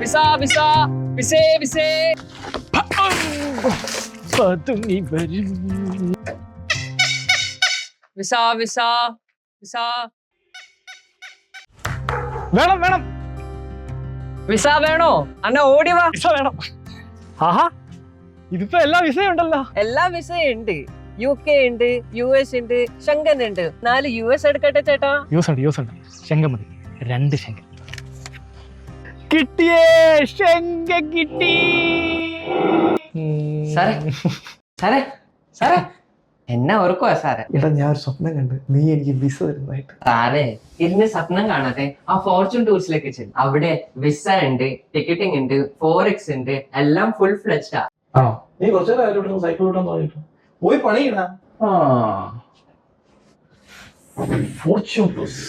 Visa visa വിസേ വിസേ. Visa visa visa. വേണം വേണം വിസ വേണോ? അന്ന ഓടി വാ. വിസ വേണം. ആഹാ, ഇതിപ്പോ എല്ലാ വിസയും ഉണ്ടല്ലോ. എല്ലാ വിസയും ഉണ്ട്. UK ഉണ്ട്, US ഉണ്ട്, ശങ്കൻ ഉണ്ട്. 4 US എടുക്കട്ടെ ചേട്ടാ? യൂസ് ഉണ്ട്. ശങ്കം മതി, 2 ശങ്കം. കിട്ടിയേ, ശങ്കം കിട്ടി. സാറേ സാറേ സാറേ എന്നാ ഓർക്കുവാ സാറേ? എടാ, ഞാൻ ഒരു സ്വപ്നം കണ്ട്, നീ എനിക്ക് വിസ തരുന്നതായിട്ട്. സാറേ ഇരുന്ന് സ്വപ്നം കാണാതെ ആ ഫോർച്യൂൺ ടൂർസിലേക്ക് ചെല്ലും. അവിടെ വിസ ഉണ്ട്, ടിക്കറ്റിംഗ് ഉണ്ട്, ഫോറെക്സ് ഉണ്ട്, എല്ലാം ഫുൾ ഫ്ലെജ്ഡാ. ആണോ? നീ കുറച്ചു നേരം സൈക്കിൾ ഓട്ടാൻ തുടങ്ങിട്ടോ, പോയി പണിയിടാ. Fortune tours.